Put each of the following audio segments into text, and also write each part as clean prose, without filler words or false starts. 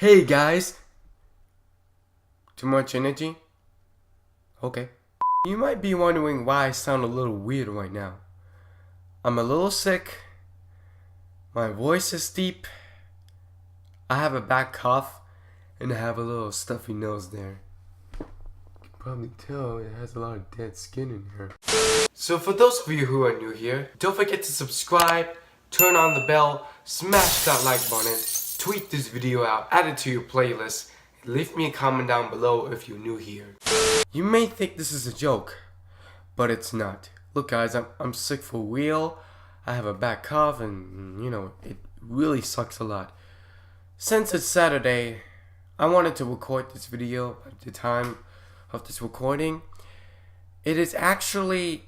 Hey guys! Too much energy? Okay. You might be wondering why I sound a little weird right now. I'm a little sick. My voice is deep. I have a bad cough. And I have a little stuffy nose there. You can probably tell it has a lot of dead skin in here. So for those of you who are new here, don't forget to subscribe, turn on the bell, smash that like button, tweet this video out, add it to your playlist, and leave me a comment down below if you're new here. You may think this is a joke, but it's not. Look guys, I'm sick for real. I have a bad cough and it really sucks a lot. Since it's Saturday, I wanted to record this video at the time of this recording. It is actually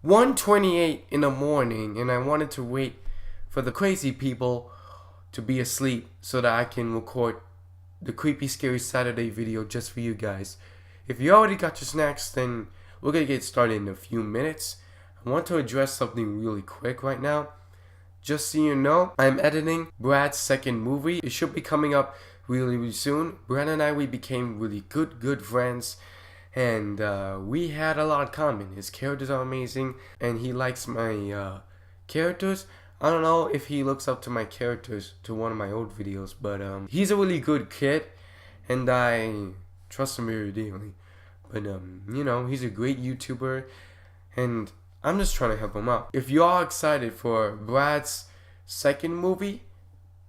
1:28 in the morning and I wanted to wait for the crazy people to be asleep so that I can record the Creepy Scary Saturday video just for you guys. If you already got your snacks, then we're gonna get started in a few minutes. I want to address something really quick right now. Just so you know, I'm editing Brad's second movie. It should be coming up really soon. Brad and we became really good friends, and we had a lot in common. His characters are amazing, and he likes my characters. I don't know if he looks up to my characters to one of my old videos, but he's a really good kid, and I trust him very dearly. But he's a great YouTuber, and I'm just trying to help him out. If you are excited for Brad's second movie,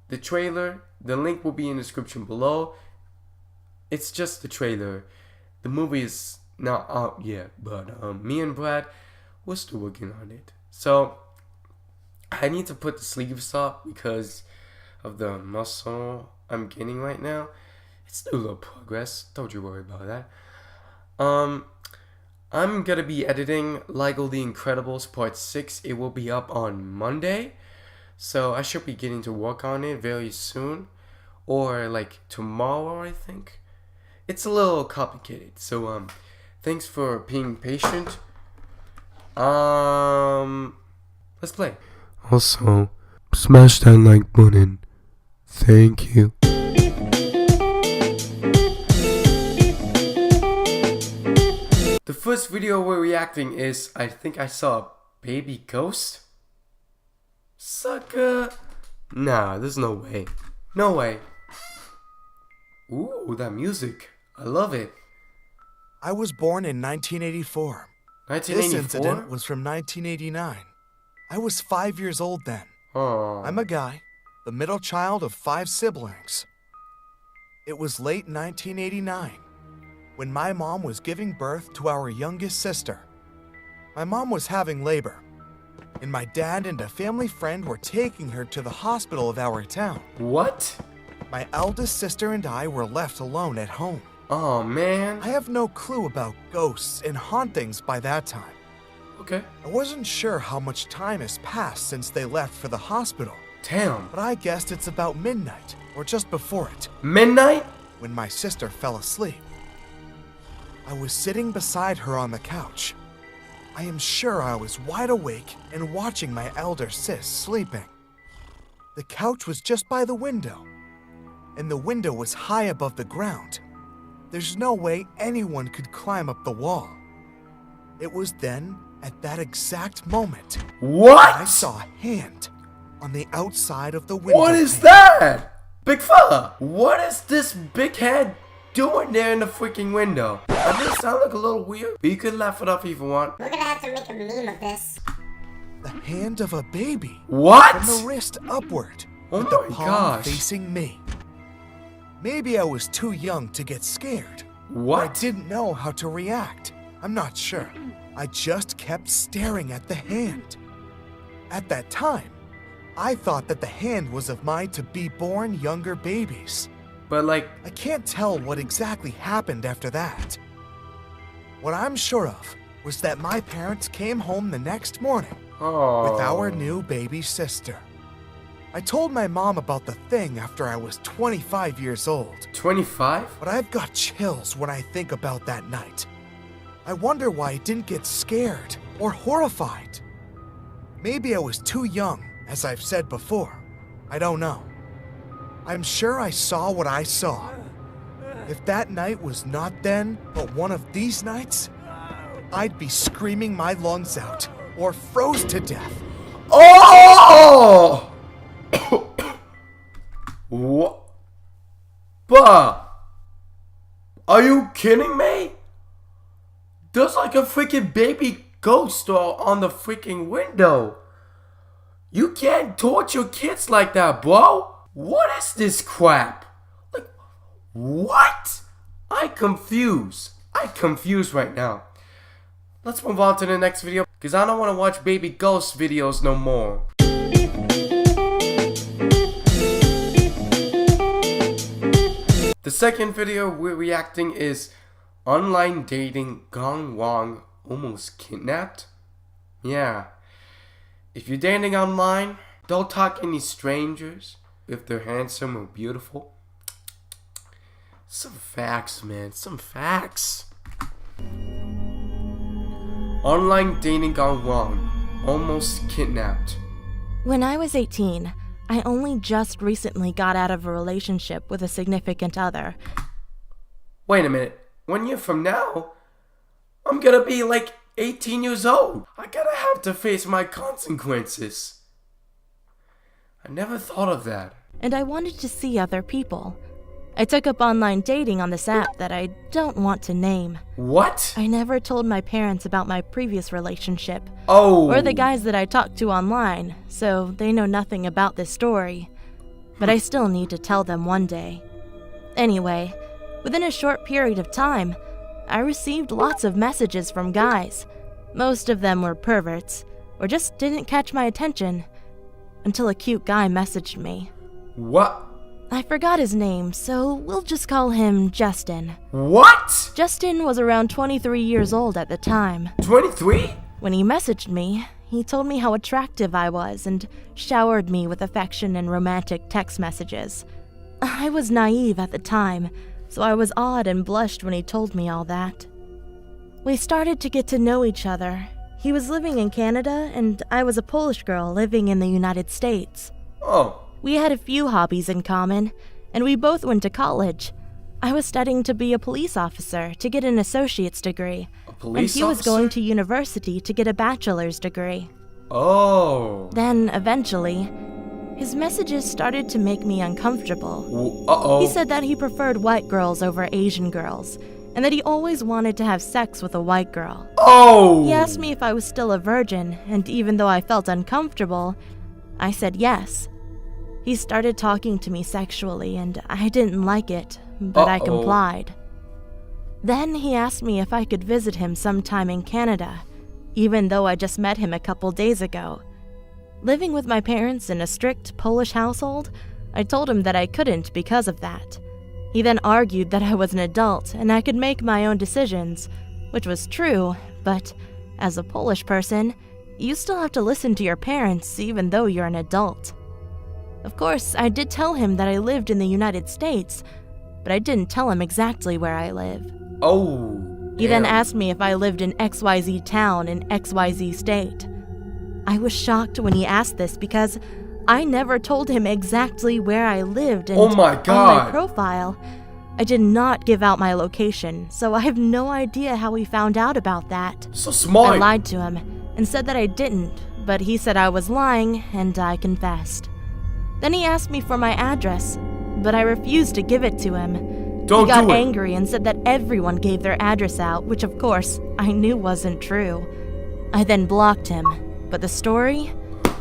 the trailer, the link will be in the description below. It's just the trailer. The movie is not out yet, but me and Brad, we're still working on it. So I need to put the sleeves up because of the muscle I'm getting right now. It's still a little progress. Don't you worry about that. I'm gonna be editing Lego The Incredibles Part 6. It will be up on Monday. So I should be getting to work on it very soon. Or like tomorrow, I think. It's a little complicated. So thanks for being patient. Let's play. Also, smash that like button. Thank you. The first video we're reacting is, I think I saw a baby ghost? Sucker! Nah, there's no way. No way. Ooh, that music. I love it. I was born in 1984. 1984? This incident was from 1989. I was 5 years old then. Oh. I'm a guy, the middle child of 5 siblings. It was late 1989 when my mom was giving birth to our youngest sister. My mom was having labor, and my dad and a family friend were taking her to the hospital of our town. What? My eldest sister and I were left alone at home. Oh man. I have no clue about ghosts and hauntings by that time. Okay. I wasn't sure how much time has passed since they left for the hospital. Damn. But I guessed it's about midnight, or just before it. Midnight? When my sister fell asleep. I was sitting beside her on the couch. I am sure I was wide awake and watching my elder sis sleeping. The couch was just by the window, and the window was high above the ground. There's no way anyone could climb up the wall. It was then, at that exact moment, what? I saw a hand on the outside of the window. What is that? Big fella, what is this big head doing there in the freaking window? I mean, it sounds like a little weird, but you could laugh it off if you want. We're gonna have to make a meme of this. The hand of a baby. What? From the wrist upward. Oh with the my palm gosh. facing me. Maybe I was too young to get scared. What? I didn't know how to react. I'm not sure. I just kept staring at the hand. At that time, I thought that the hand was of my to-be-born younger babies. But like, I can't tell what exactly happened after that. What I'm sure of was that my parents came home the next morning with our new baby sister. I told my mom about the thing after I was 25 years old. 25? But I've got chills when I think about that night. I wonder why I didn't get scared or horrified. Maybe I was too young, as I've said before. I don't know. I'm sure I saw what I saw. If that night was not then, but one of these nights, I'd be screaming my lungs out or froze to death. Oh! What? Bruh! Are you kidding me? There's like a freaking baby ghost on the freaking window. You can't torture kids like that, bro. What is this crap? Like, what? I'm confused right now. Let's move on to the next video, because I don't want to watch baby ghost videos no more. The second video we're reacting is online dating gone wrong, almost kidnapped. Yeah. If you're dating online, don't talk any strangers if they're handsome or beautiful. Some facts, man. Some facts. Online dating gone wrong, almost kidnapped. When I was 18, I only just recently got out of a relationship with a significant other. Wait a minute. 1 year from now, I'm gonna be like 18 years old. I gotta have to face my consequences. I never thought of that. And I wanted to see other people. I took up online dating on this app that I don't want to name. What? I never told my parents about my previous relationship. Oh. Or the guys that I talked to online, so they know nothing about this story. But I still need to tell them one day. Anyway, within a short period of time, I received lots of messages from guys. Most of them were perverts, or just didn't catch my attention, until a cute guy messaged me. What? I forgot his name, so we'll just call him Justin. What? Justin was around 23 years old at the time. 23? When he messaged me, he told me how attractive I was and showered me with affection and romantic text messages. I was naive at the time, so I was awed and blushed when he told me all that. We started to get to know each other. He was living in Canada, and I was a Polish girl living in the United States. Oh. We had a few hobbies in common, and we both went to college. I was studying to be a police officer to get an associate's degree, and he was going to university to get a bachelor's degree. Oh. Then, eventually, his messages started to make me uncomfortable. Uh-oh. He said that he preferred white girls over Asian girls, and that he always wanted to have sex with a white girl. Oh! He asked me if I was still a virgin, and even though I felt uncomfortable, I said yes. He started talking to me sexually, and I didn't like it, but I complied. Then he asked me if I could visit him sometime in Canada, even though I just met him a couple days ago. Living with my parents in a strict Polish household, I told him that I couldn't because of that. He then argued that I was an adult and I could make my own decisions, which was true, but as a Polish person, you still have to listen to your parents even though you're an adult. Of course, I did tell him that I lived in the United States, but I didn't tell him exactly where I live. Oh. He then asked me if I lived in XYZ town in XYZ state. I was shocked when he asked this because I never told him exactly where I lived, and oh my God. on my profile, I did not give out my location, so I have no idea how he found out about that. So smart. I lied to him and said that I didn't, but he said I was lying, and I confessed. Then he asked me for my address, but I refused to give it to him. He got angry and said that everyone gave their address out, which of course I knew wasn't true. I then blocked him, but the story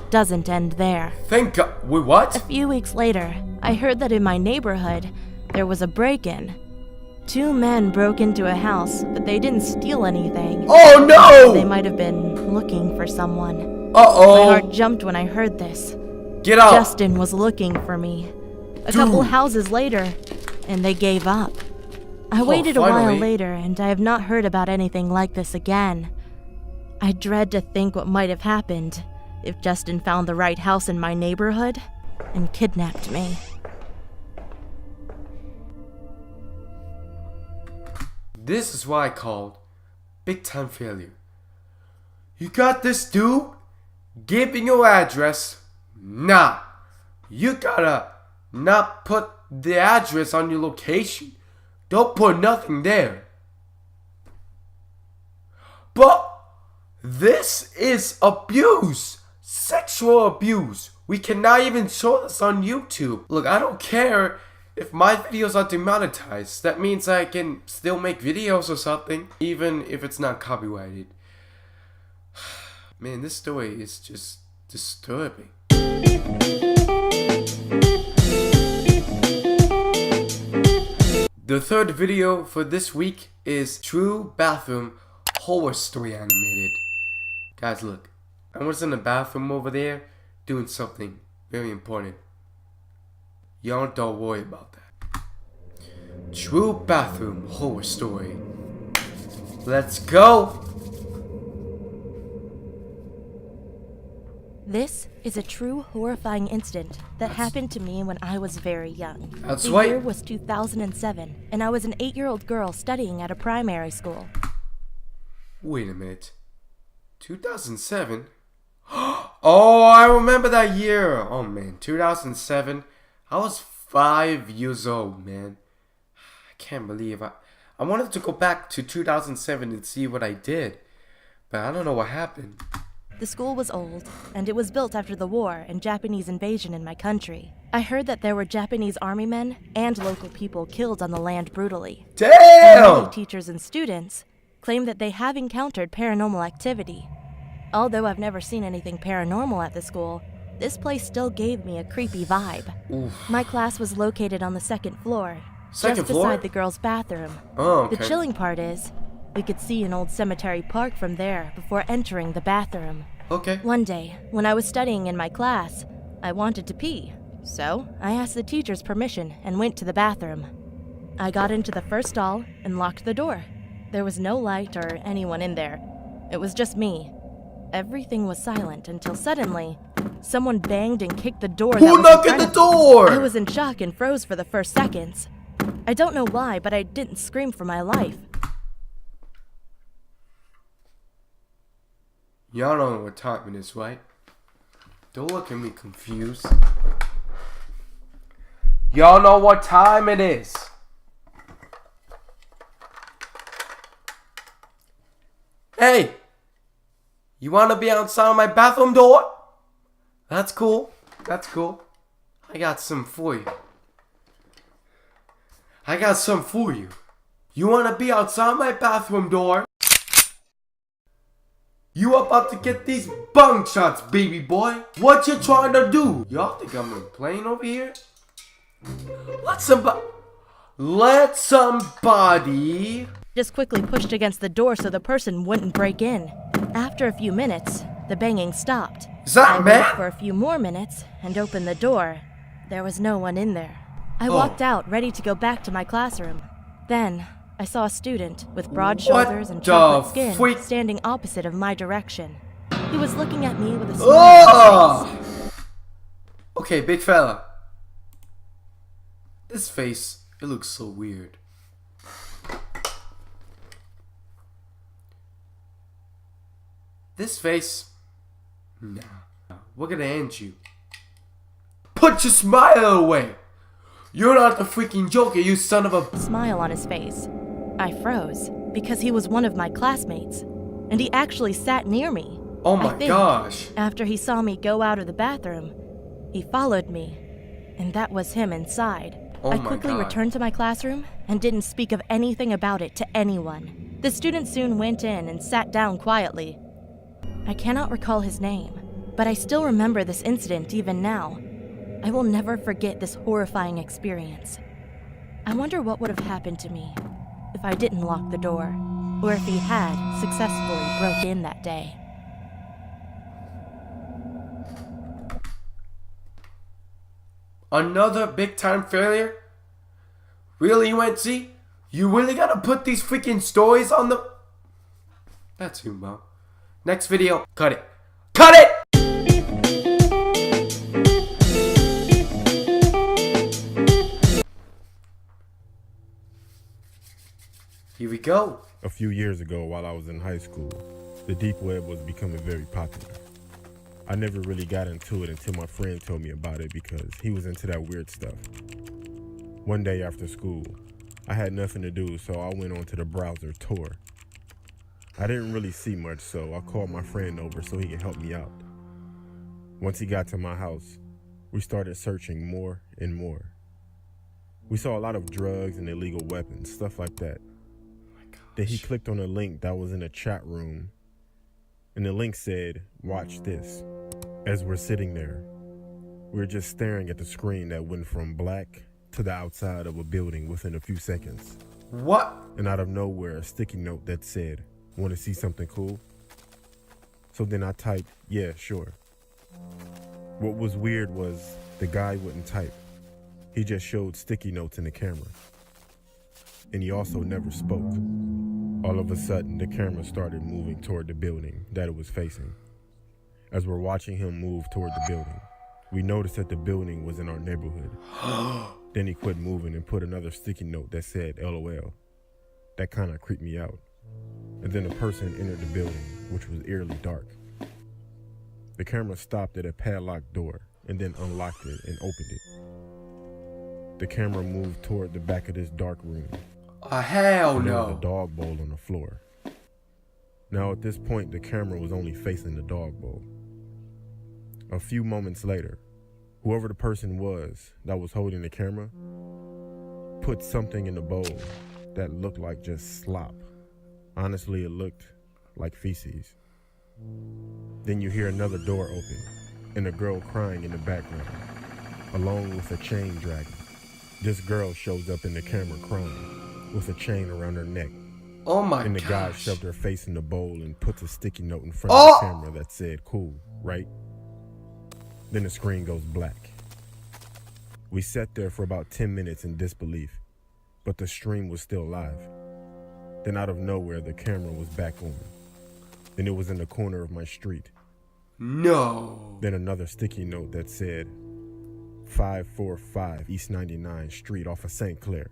doesn't end there. Thank God. Wait, what? A few weeks later, I heard that in my neighborhood, there was a break-in. 2 men broke into a house, but they didn't steal anything. Oh no! They might have been looking for someone. Uh-oh. My heart jumped when I heard this. Get out. Justin was looking for me. A couple houses later, and they gave up. I waited a while later, and I have not heard about anything like this again. I dread to think what might have happened if Justin found the right house in my neighborhood and kidnapped me. This is what I called big time failure. You got this dude? Give me your address. Nah. You gotta not put the address on your location. Don't put nothing there. But this is abuse. Sexual abuse. We cannot even show this on YouTube. Look, I don't care if my videos are demonetized. That means I can still make videos or something, even if it's not copyrighted. Man, this story is just disturbing. The third video for this week is True Bathroom Horror Story Animated. Guys, look. I was in the bathroom over there doing something very important. Y'all don't worry about that. True Bathroom Horror Story. Let's go! This is a true horrifying incident that happened to me when I was very young. That's the right. year was 2007, and I was an 8-year-old girl studying at a primary school. Wait a minute. 2007? Oh, I remember that year. Oh man, 2007. I was 5 years old, man. I can't believe I wanted to go back to 2007 and see what I did, but I don't know what happened. The school was old, and it was built after the war and Japanese invasion in my country. I heard that there were Japanese army men and local people killed on the land brutally. And Damn! many teachers and students claim that they have encountered paranormal activity. Although I've never seen anything paranormal at the school, this place still gave me a creepy vibe. Oof. My class was located on the second floor, Second just floor? beside the girls' bathroom. Oh, okay. The chilling part is, we could see an old cemetery park from there before entering the bathroom. Okay. One day, when I was studying in my class, I wanted to pee. So, I asked the teacher's permission and went to the bathroom. I got into the first stall and locked the door. There was no light or anyone in there. It was just me. Everything was silent until suddenly, someone banged and kicked the door. Who knocked at the door? I was in shock and froze for the first seconds. I don't know why, but I didn't scream for my life. Y'all don't know what time it is, right? Don't look at me confused. Y'all know what time it is. Hey! You wanna be outside my bathroom door? That's cool. That's cool. I got some for you. I got some for you. You wanna be outside my bathroom door? You about to get these bung shots, baby boy. What you trying to do? Y'all think I'm playing over here? Let somebody... Just quickly pushed against the door so the person wouldn't break in. After a few minutes, the banging stopped. Is that I man? waited for a few more minutes and opened the door. There was no one in there. I walked out, ready to go back to my classroom. Then, I saw a student with broad shoulders and chocolate skin standing opposite of my direction. He was looking at me with a smile on his face. Okay, big fella. This face, it looks so weird. This face, nah, we're gonna end you. Put your smile away. You're not the freaking Joker, you son of a... Smile on his face. I froze because he was one of my classmates, and he actually sat near me. Oh my gosh. After he saw me go out of the bathroom, he followed me, and that was him inside. I quickly returned to my classroom and didn't speak of anything about it to anyone. The student soon went in and sat down quietly. I cannot recall his name, but I still remember this incident even now. I will never forget this horrifying experience. I wonder what would have happened to me if I didn't lock the door, or if he had successfully broke in that day. Another big time failure? Really, UNC? You really gotta put these freaking stories on the... That's you, Mo. Next video. Cut it. Cut it! Here we go. A few years ago, while I was in high school, the deep web was becoming very popular. I never really got into it until my friend told me about it because he was into that weird stuff. One day after school, I had nothing to do, so I went on to the browser Tor. I didn't really see much, so I called my friend over so he could help me out. Once he got to my house, we started searching more and more. We saw a lot of drugs and illegal weapons, stuff like that. Then he clicked on a link that was in a chat room, and the link said, "Watch this." As we're sitting there, we're just staring at the screen that went from black to the outside of a building within a few seconds. What? And out of nowhere, a sticky note that said, "Want to see something cool?" So then I typed, "Yeah, sure." What was weird was the guy wouldn't type. He just showed sticky notes in the camera. And he also never spoke. All of a sudden, the camera started moving toward the building that it was facing. As we're watching him move toward the building, we noticed that the building was in our neighborhood. Then he quit moving and put another sticky note that said LOL. That kind of creeped me out. And then a person entered the building, which was eerily dark. The camera stopped at a padlocked door and then unlocked it and opened it. The camera moved toward the back of this dark room. Hell and there no. was a dog bowl on the floor. Now at this point, the camera was only facing the dog bowl. A few moments later, whoever the person was that was holding the camera put something in the bowl that looked like just slop. Honestly, it looked like feces. Then you hear another door open and a girl crying in the background, along with a chain dragging. This girl shows up in the camera crying with a chain around her neck. Oh my And the guy gosh. shoved her face in the bowl and puts a sticky note in front of the camera that said, "Cool, right?" Then the screen goes black. We sat there for about 10 minutes in disbelief, but the stream was still live. Then out of nowhere, the camera was back on. Then it was in the corner of my street. No. Then another sticky note that said 545 East 99th Street off of St. Clair.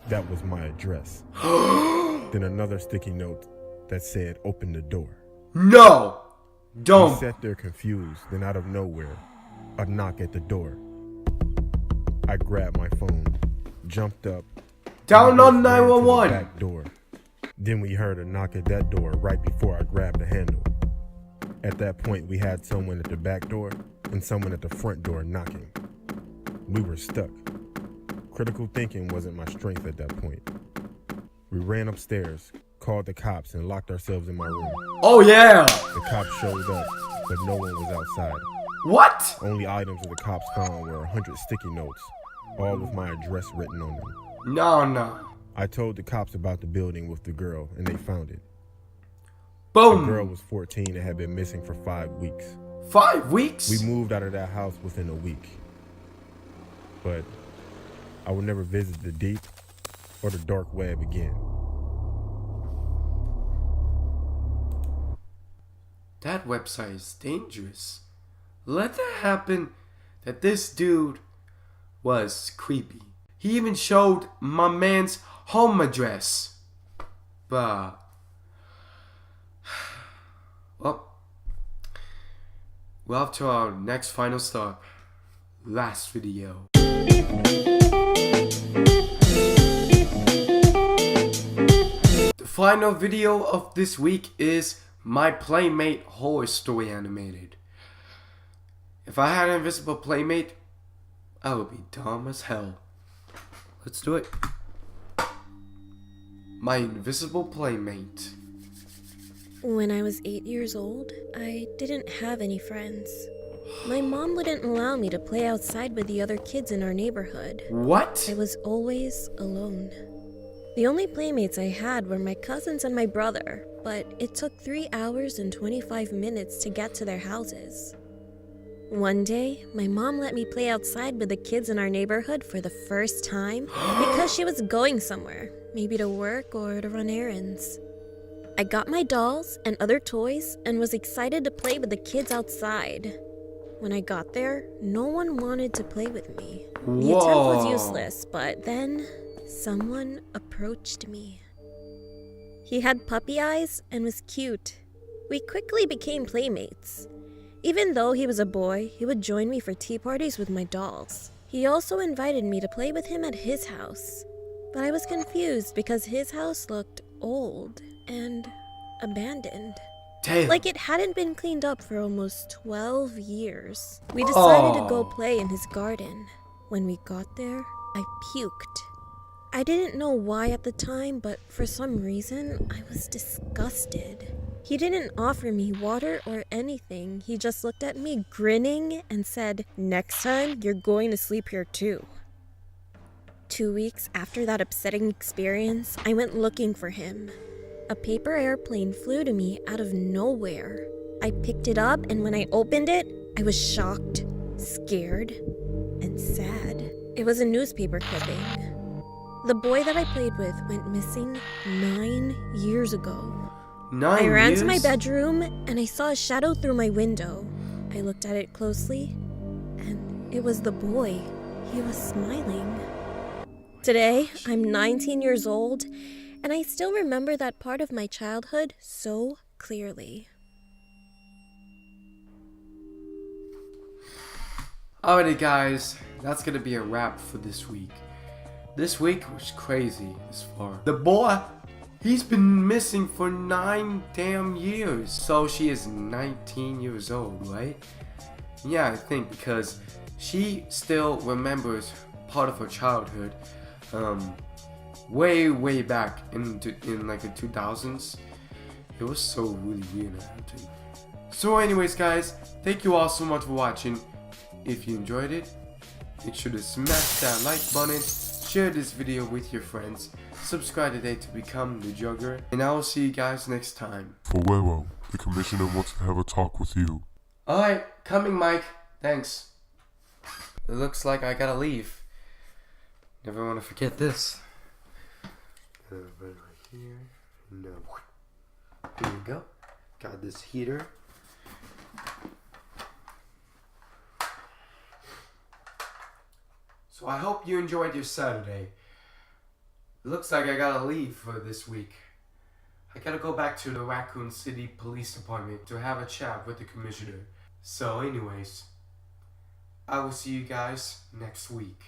That was my address. Then another sticky note that said open the door. No. We Don't. sat there confused, then out of nowhere, a knock at the door. I grabbed my phone, jumped up, Down and on ran to the 911. back door. Then we heard a knock at that door right before I grabbed the handle. At that point, we had someone at the back door and someone at the front door knocking. We were stuck. Critical thinking wasn't my strength at that point. We ran upstairs, called the cops, and locked ourselves in my room. Oh yeah. The cops showed up, but no one was outside. What? Only items that the cops found were 100 sticky notes, all with my address written on them. No. I told the cops about the building with the girl, and they found it. Boom. The girl was 14 and had been missing for 5 weeks. 5 weeks? We moved out of that house within a week. But I would never visit the deep or the dark web again. That website is dangerous. Let that happen that this dude was creepy. He even showed my man's home address. But well, we're off to our next final stop. Last video. The final video of this week is my Playmate horror story animated. If I had an invisible Playmate, I would be dumb as hell. Let's do it. My invisible Playmate. When I was 8 years old, I didn't have any friends. My mom wouldn't allow me to play outside with the other kids in our neighborhood. What? I was always alone. The only playmates I had were my cousins and my brother, but it took 3 hours and 25 minutes to get to their houses. One day, my mom let me play outside with the kids in our neighborhood for the first time because she was going somewhere, maybe to work or to run errands. I got my dolls and other toys and was excited to play with the kids outside. When I got there, no one wanted to play with me. The attempt was useless, but then someone approached me. He had puppy eyes and was cute. We quickly became playmates. Even though he was a boy, he would join me for tea parties with my dolls. He also invited me to play with him at his house. But I was confused because his house looked old and abandoned. Damn. Like it hadn't been cleaned up for almost 12 years. We decided to go play in his garden. When we got there, I puked. I didn't know why at the time, but for some reason, I was disgusted. He didn't offer me water or anything. He just looked at me grinning and said, "Next time, you're going to sleep here too." 2 weeks after that upsetting experience, I went looking for him. A paper airplane flew to me out of nowhere. I picked it up, and when I opened it, I was shocked, scared, and sad. It was a newspaper clipping. The boy that I played with went missing 9 years ago. 9 I ran years? to my bedroom, and I saw a shadow through my window. I looked at it closely, and it was the boy. He was smiling. Today, I'm 19 years old, and I still remember that part of my childhood so clearly. Alrighty guys, that's gonna be a wrap for this week. This week was crazy as far. The boy, he's been missing for 9 damn years. So she is 19 years old, right? Yeah, I think because she still remembers part of her childhood. Way back in like the 2000s. It was so really weird. So anyways guys, thank you all so much for watching. If you enjoyed it, make sure to smash that like button, share this video with your friends, subscribe today to become the Jugger, and I will see you guys next time. Ferrero, the commissioner wants to have a talk with you. Alright, coming Mike, thanks. It looks like I gotta leave. Never want to forget this. Right here. No. Here we go. Got this heater. So I hope you enjoyed your Saturday. It looks like I gotta leave for this week. I gotta go back to the Raccoon City Police Department to have a chat with the commissioner. So anyways, I will see you guys next week.